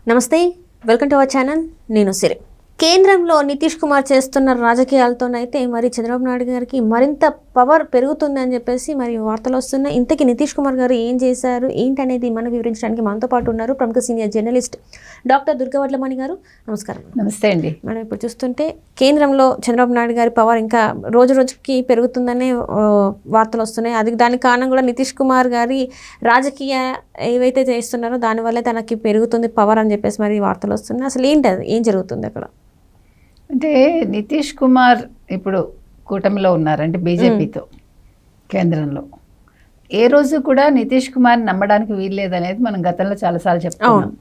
నమస్తే, welcome to our channel. నేను సిరి. కేంద్రంలో నితీష్ కుమార్ చేస్తున్న రాజకీయాలతోనైతే మరి చంద్రబాబు నాయుడు గారికి మరింత పవర్ పెరుగుతుందని చెప్పేసి మరి వార్తలు వస్తున్నాయి. ఇంతకీ నితీష్ కుమార్ గారు ఏం చేశారు ఏంటనేది మనం వివరించడానికి మనతో పాటు ఉన్నారు ప్రముఖ సీనియర్ జర్నలిస్ట్ డాక్టర్ దుర్గవడ్లమణి గారు. నమస్కారం. నమస్తే అండి. మనం ఇప్పుడు చూస్తుంటే కేంద్రంలో చంద్రబాబు నాయుడు గారి పవర్ ఇంకా రోజు రోజుకి పెరుగుతుందనే వార్తలు వస్తున్నాయి. అది దానికి కారణం కూడా నితీష్ కుమార్ గారి రాజకీయ ఏవైతే చేస్తున్నారో దానివల్లే తనకి పెరుగుతుంది పవర్ అని చెప్పేసి మరి వార్తలు వస్తున్నాయి. అసలు ఏంటి అది, ఏం జరుగుతుంది అక్కడ? అంటే నితీష్ కుమార్ ఇప్పుడు కూటమిలో ఉన్నారంటే బీజేపీతో కేంద్రంలో. ఏ రోజు కూడా నితీష్ కుమార్ నమ్మడానికి వీల్లేదనేది మనం గతంలో చాలాసార్లు చెప్పుకున్నాం.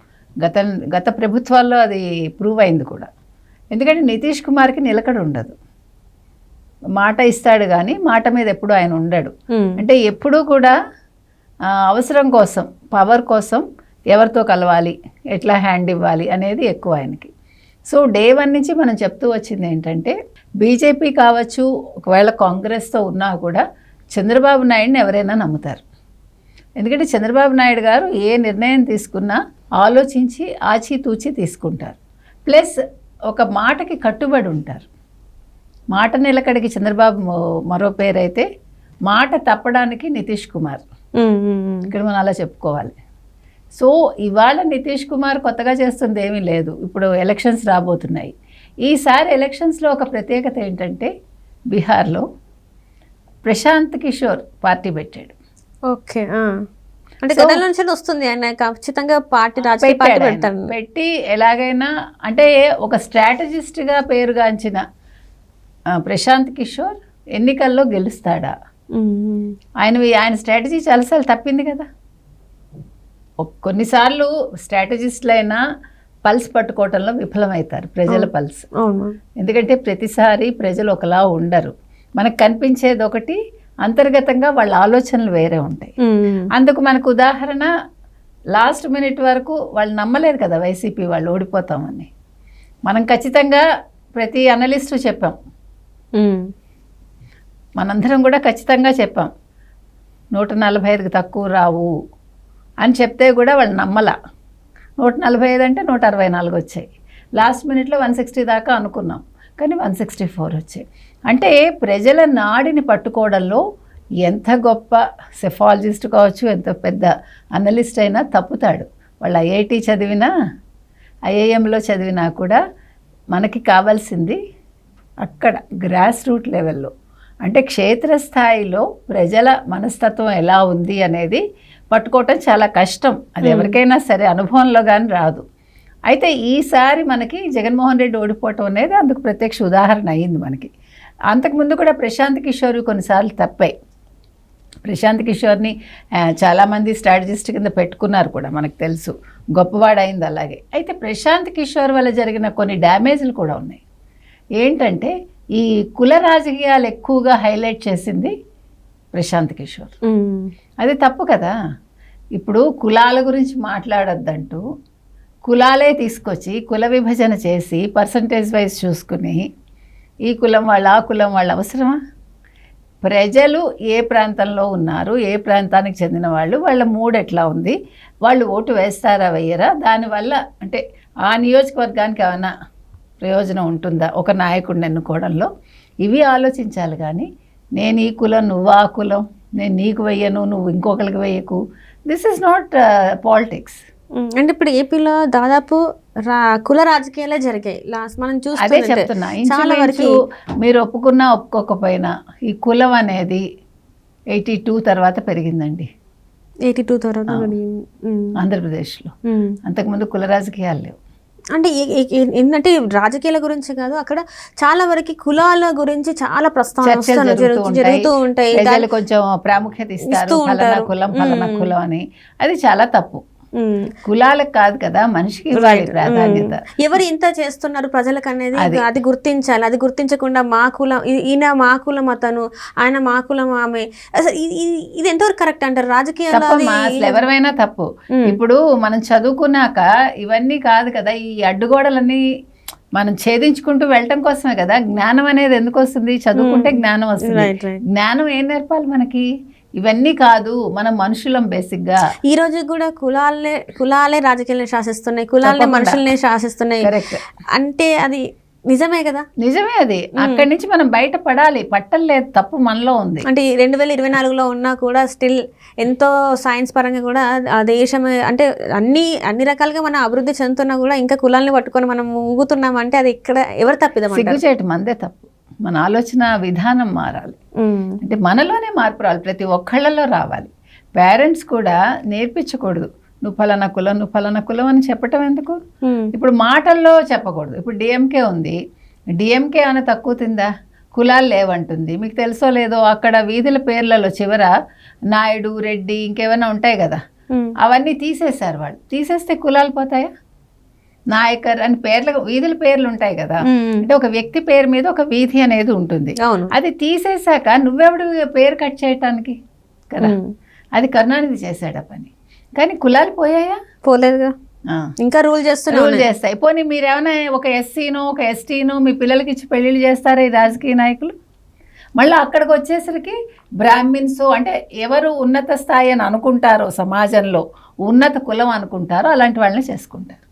గత ప్రభుత్వాల్లో అది ప్రూవ్ అయింది కూడా. ఎందుకంటే నితీష్ కుమార్కి నిలకడ ఉండదు, మాట ఇస్తాడు కానీ మాట మీద ఎప్పుడు ఆయన ఉండడు. అంటే ఎప్పుడూ కూడా అవసరం కోసం, పవర్ కోసం ఎవరితో కలవాలి, ఎట్లా హ్యాండ్ ఇవ్వాలి అనేది ఎక్కువ ఆయనకి. సో డే 1 నుంచి మనం చెప్తూ వచ్చింది ఏంటంటే బీజేపీ కావచ్చు, ఒకవేళ కాంగ్రెస్తో ఉన్నా కూడా చంద్రబాబు నాయుడిని ఎవరైనా నమ్ముతారు. ఎందుకంటే చంద్రబాబు నాయుడు గారు ఏ నిర్ణయం తీసుకున్నా ఆలోచించి ఆచితూచి తీసుకుంటారు. ప్లస్ ఒక మాటకి కట్టుబడి ఉంటారు. మాట నిలకడికి చంద్రబాబు మరో పేరైతే మాట తప్పడానికి నితీష్ కుమార్. ఇక్కడ మనం అలా చెప్పుకోవాలి. సో ఇవాళ నితీష్ కుమార్ కొత్తగా చేస్తుంది ఏమీ లేదు. ఇప్పుడు ఎలక్షన్స్ రాబోతున్నాయి. ఈసారి ఎలక్షన్స్లో ఒక ప్రత్యేకత ఏంటంటే బీహార్లో ప్రశాంత్ కిషోర్ పార్టీ పెట్టాడు. ఓకే, అంటే గతంలో నుంచి వస్తుంది ఆయన ఖచ్చితంగా పార్టీ రాజకీయ పార్టీ పెడతాడు. పెట్టి ఎలాగైనా అంటే ఒక స్ట్రాటజిస్ట్గా పేరుగాంచిన ప్రశాంత్ కిషోర్ ఎన్నికల్లో గెలుస్తాడా? ఆయన స్ట్రాటజీ చాలాసార్లు తప్పింది కదా. కొన్నిసార్లు స్ట్రాటజిస్టులైనా పల్స్ పట్టుకోవటంలో విఫలమవుతారు, ప్రజల పల్స్. ఎందుకంటే ప్రతిసారి ప్రజలు ఒకలా ఉండరు. మనకు కనిపించేది ఒకటి, అంతర్గతంగా వాళ్ళ ఆలోచనలు వేరే ఉంటాయి. అందుకు మనకు ఉదాహరణ లాస్ట్ మినిట్ వరకు వాళ్ళు నమ్మలేదు కదా వైసీపీ వాళ్ళు ఓడిపోతామని. మనం ఖచ్చితంగా ప్రతి అనలిస్టు చెప్పాం, మనందరం కూడా ఖచ్చితంగా చెప్పాం 145కి తక్కువ రావు అని చెప్తే కూడా వాళ్ళు నమ్మలా. 145 అంటే 164 వచ్చాయి. లాస్ట్ మినిట్లో 160 దాకా అనుకున్నాం, కానీ 164 వచ్చాయి. అంటే ప్రజల నాడిని పట్టుకోవడంలో ఎంత గొప్ప సెఫాలజిస్ట్ కావచ్చు, ఎంత పెద్ద అనలిస్ట్ అయినా తప్పుతాడు. వాళ్ళు ఐఐటి చదివినా, ఐఐఎంలో చదివినా కూడా మనకి కావాల్సింది అక్కడ గ్రాస్ రూట్ లెవెల్లో, అంటే క్షేత్రస్థాయిలో ప్రజల మనస్తత్వం ఎలా ఉంది అనేది పట్టుకోవటం చాలా కష్టం. అది ఎవరికైనా సరే అనుభవంలో కానీ రాదు. అయితే ఈసారి మనకి జగన్మోహన్ రెడ్డి ఓడిపోవటం అనేది అందుకు ప్రత్యక్ష ఉదాహరణ అయ్యింది మనకి. అంతకుముందు కూడా ప్రశాంత్ కిషోర్ కొన్నిసార్లు తప్పాయి. ప్రశాంత్ కిషోర్ని చాలామంది స్ట్రాటజిస్ట్ కింద పెట్టుకున్నారు కూడా, మనకు తెలుసు, గొప్పవాడైంది అలాగే. అయితే ప్రశాంత్ కిషోర్ వల్ల జరిగిన కొన్ని డ్యామేజ్లు కూడా ఉన్నాయి. ఏంటంటే ఈ కుల రాజకీయాలు ఎక్కువగా హైలైట్ చేసింది ప్రశాంత్ కిషోర్. అది తప్పు కదా. ఇప్పుడు కులాల గురించి మాట్లాడొద్దంటూ కులాలే తీసుకొచ్చి కుల విభజన చేసి పర్సంటేజ్ వైజ్ చూసుకుని ఈ కులం వాళ్ళ ఆ కులం వాళ్ళ అవసరమా? ప్రజలు ఏ ప్రాంతంలో ఉన్నారు, ఏ ప్రాంతానికి చెందిన వాళ్ళు, వాళ్ళ మూడ్ ఎట్లా ఉంది, వాళ్ళు ఓటు వేస్తారా వేయరా, దానివల్ల అంటే ఆ నియోజకవర్గానికి ఏమైనా ప్రయోజనం ఉంటుందా ఒక నాయకుడిని ఎన్నుకోవడంలో, ఇవి ఆలోచించాలి. కానీ నేను ఈ కులం, నువ్వు ఆ కులం, నేను నీకు వెయ్యను, నువ్వు ఇంకొకరికి వెయ్యకు, దిస్ ఇస్ నాట్ పాలిటిక్స్. అంటే ఇప్పుడు ఏపీలో దాదాపు కుల రాజకీయాలే జరిగాయి. లాస్ట్ మనం అదే చెప్తున్నా, చాలా వరకు మీరు ఒప్పుకున్నా ఒప్పుకోకపోయినా ఈ కులం అనేది 82 తర్వాత పెరిగిందండి. 82 తర్వాత ఆంధ్రప్రదేశ్లో. అంతకుముందు కుల రాజకీయాలు లేవు. అంటే ఏంటంటే రాజకీయాల గురించి కాదు, అక్కడ చాలా వరకు కులాల గురించి చాలా ప్రస్తావన జరుగుతూ ఉంటాయి. ప్రజలు కొంచెం ప్రాముఖ్యత ఇస్తారు, ఫలానా కులం ఫలానా కులం అని. అది చాలా తప్పు. కులాలకు కాదు కదా, మనిషికి ఇవ్వాలి ప్రాధాన్యత. ఎవరు ఇంత చేస్తున్నారు ప్రజలకు అనేది అది గుర్తించాలి. అది గుర్తించకుండా మా కులం ఈయన, మా కులం అతను, ఆయన మా కులం ఆమె, అసలు ఇది ఎంతవరకు కరెక్ట్ అంటారు? రాజకీయాలు ఎవరైనా తప్పు. ఇప్పుడు మనం చదువుకున్నాక ఇవన్నీ కాదు కదా, ఈ అడ్డుగోడలన్నీ మనం ఛేదించుకుంటూ వెళ్ళటం కోసమే కదా. జ్ఞానం అనేది ఎందుకు వస్తుంది? చదువుకుంటే జ్ఞానం వస్తుంది. జ్ఞానం ఏం నేర్పాలి మనకి? ఇవన్నీ కాదు, మనం మనుషులం బేసిక్గా. ఈ రోజు కూడా కులాలే రాజకీయాలను శాసిస్తున్నాయి, కులాలే మనుషుల్ని శాసిస్తున్నాయి. కరెక్ట్. అంటే అది నిజమే కదా? నిజమే. అది అక్కడి నుంచి మనం బయట పడాలి. పట్టలేదు, తప్పు మనలో ఉంది. అంటే 2024లో ఉన్నా కూడా స్టిల్ ఎంతో సైన్స్ పరంగా కూడా ఆ దేశం అంటే అన్ని రకాలుగా మనం అభివృద్ధి చెందుతున్నా కూడా ఇంకా కులాల్ని పట్టుకొని మనం ఊగుతున్నాం అంటే అది ఇక్కడ ఎవరు తప్పిదం? సిగ్గుచేటు మందే తప్పు. మన ఆలోచన విధానం మారాలి. అంటే మనలోనే మార్పు రావాలి, ప్రతి ఒక్కళ్ళలో రావాలి. పేరెంట్స్ కూడా నేర్పించకూడదు, నువ్వు ఫలానా కులం, నువ్వు ఫలానా కులం అని చెప్పటం ఎందుకు? ఇప్పుడు మాటల్లో చెప్పకూడదు. ఇప్పుడు డిఎంకే ఉంది, డిఎంకే అని తక్కువ తిందా? కులాలు లేవంటుంది. మీకు తెలుసో లేదో అక్కడ వీధుల పేర్లలో చివర నాయుడు, రెడ్డి ఇంకేమైనా ఉంటాయి కదా, అవన్నీ తీసేశారు వాళ్ళు. తీసేస్తే కులాలు పోతాయా? నాయకర్ అని వీధుల పేర్లు ఉంటాయి కదా, అంటే ఒక వ్యక్తి పేరు మీద ఒక వీధి అనేది ఉంటుంది. అది తీసేశాక నువ్వెవడు పేరు కట్ చేయటానికి కదా? అది కరుణానిధి చేశాడు ఆ పని. కానీ కులాలు పోయాయా? పోలేదుగా, ఇంకా రూల్ చేస్తాయి. పోనీ మీరేమైనా ఒక ఎస్సీనో ఒక ఎస్టీనో మీ పిల్లలకి ఇచ్చి పెళ్ళిళ్ళు చేస్తారా ఈ రాజకీయ నాయకులు? మళ్ళీ అక్కడికి వచ్చేసరికి బ్రాహ్మిన్స్ అంటే ఎవరు ఉన్నత స్థాయి అని అనుకుంటారో, సమాజంలో ఉన్నత కులం అనుకుంటారో అలాంటి వాళ్ళని చేసుకుంటారు.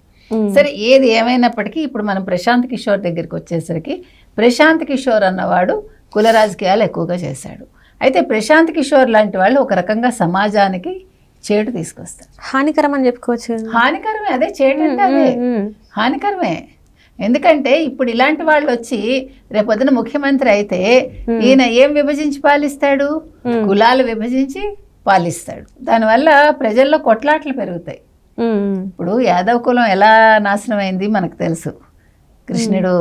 సరే, ఏది ఏమైనప్పటికీ ఇప్పుడు మనం ప్రశాంత్ కిషోర్ దగ్గరికి వచ్చేసరికి, ప్రశాంత్ కిషోర్ అన్నవాడు కుల రాజకీయాలు ఎక్కువగా చేశాడు. అయితే ప్రశాంత్ కిషోర్ లాంటి వాళ్ళు ఒక రకంగా సమాజానికి చేటు తీసుకొస్తారు. హానికరం అని చెప్పుకోవచ్చు. హానికరమే, అదే చేటు అంటే అదే హానికరమే. ఎందుకంటే ఇప్పుడు ఇలాంటి వాళ్ళు వచ్చి రేపొద్దున ముఖ్యమంత్రి అయితే ఈయన ఏం విభజించి పాలిస్తాడు? కులాలు విభజించి పాలిస్తాడు. దానివల్ల ప్రజల్లో కొట్లాట్లు పెరుగుతాయి. ఇప్పుడు యాదవ్ కులం ఎలా నాశనం అయింది మనకు తెలుసు. కృష్ణుడు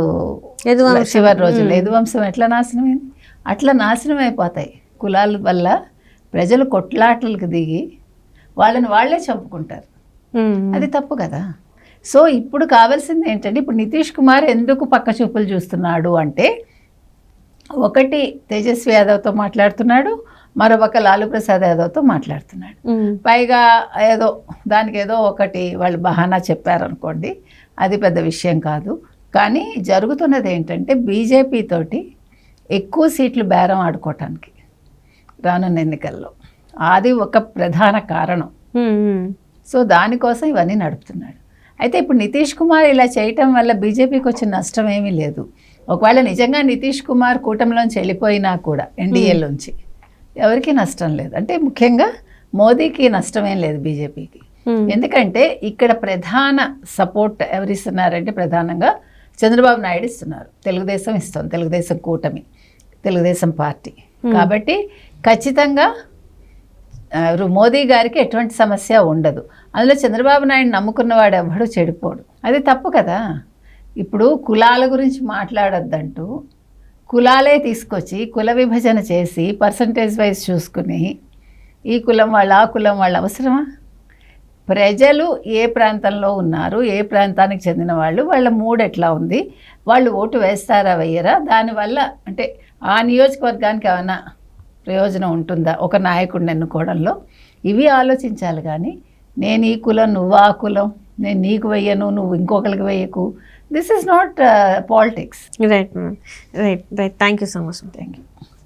చివరి రోజుల్లో యదువంశం ఎట్లా నాశనమైంది, అట్లా నాశనం అయిపోతాయి. కులాల వల్ల ప్రజలు కొట్లాట్లకు దిగి వాళ్ళని వాళ్ళే చంపుకుంటారు. అది తప్పు కదా. సో ఇప్పుడు కావాల్సింది ఏంటంటే, ఇప్పుడు నితీష్ కుమార్ ఎందుకు పక్క చూపులు చూస్తున్నాడు అంటే, ఒకటి తేజస్వి యాదవ్తో మాట్లాడుతున్నాడు, మరొక లాలూ ప్రసాద్ యాదవ్తో మాట్లాడుతున్నాడు. పైగా దానికి ఏదో ఒకటి వాళ్ళు బహానా చెప్పారనుకోండి, అది పెద్ద విషయం కాదు. కానీ జరుగుతున్నది ఏంటంటే, బీజేపీ తోటి ఎక్కువ సీట్లు బేరం ఆడుకోవటానికి రానున్న ఎన్నికల్లో అది ఒక ప్రధాన కారణం. సో దానికోసం ఇవన్నీ నడుపుతున్నాడు. అయితే ఇప్పుడు నితీష్ కుమార్ ఇలా చేయటం వల్ల బీజేపీకి వచ్చిన నష్టం ఏమీ లేదు. ఒకవేళ నిజంగా నితీష్ కుమార్ కూటమిలోంచి వెళ్ళిపోయినా కూడా, ఎన్డీఏలోంచి ఎవరికి నష్టం లేదు. అంటే ముఖ్యంగా మోదీకి నష్టమేం లేదు, బీజేపీకి. ఎందుకంటే ఇక్కడ ప్రధాన సపోర్ట్ ఎవరు ఇస్తున్నారంటే, ప్రధానంగా చంద్రబాబు నాయుడు ఇస్తున్నారు, తెలుగుదేశం ఇస్తుంది, తెలుగుదేశం కూటమి, తెలుగుదేశం పార్టీ. కాబట్టి ఖచ్చితంగా మోదీ గారికి ఎటువంటి సమస్య ఉండదు. అందులో చంద్రబాబు నాయుడు నమ్ముకున్నవాడు ఎవడు చెడిపోడు. అది తప్పు కదా. ఇప్పుడు కులాల గురించి మాట్లాడొద్దంటూ కులాలే తీసుకొచ్చి కుల విభజన చేసి పర్సంటేజ్ వైజ్ చూసుకుని ఈ కులం వాళ్ళ ఆ కులం వాళ్ళ అవసరమా? ప్రజలు ఏ ప్రాంతంలో ఉన్నారు, ఏ ప్రాంతానికి చెందిన వాళ్ళు, వాళ్ళ మూడ్ ఎట్లా ఉంది, వాళ్ళు ఓటు వేస్తారా వేయరా, దానివల్ల అంటే ఆ నియోజకవర్గానికి ఏమైనా ప్రయోజనం ఉంటుందా ఒక నాయకుడిని ఎన్నుకోవడంలో, ఇవి ఆలోచించాలి. కానీ నేను ఈ కులం, నువ్వు ఆ కులం, నేను నీకు వెయ్యను, నువ్వు ఇంకొకరికి వెయ్యకు, this is not politics. Right thank you so much. Thank you.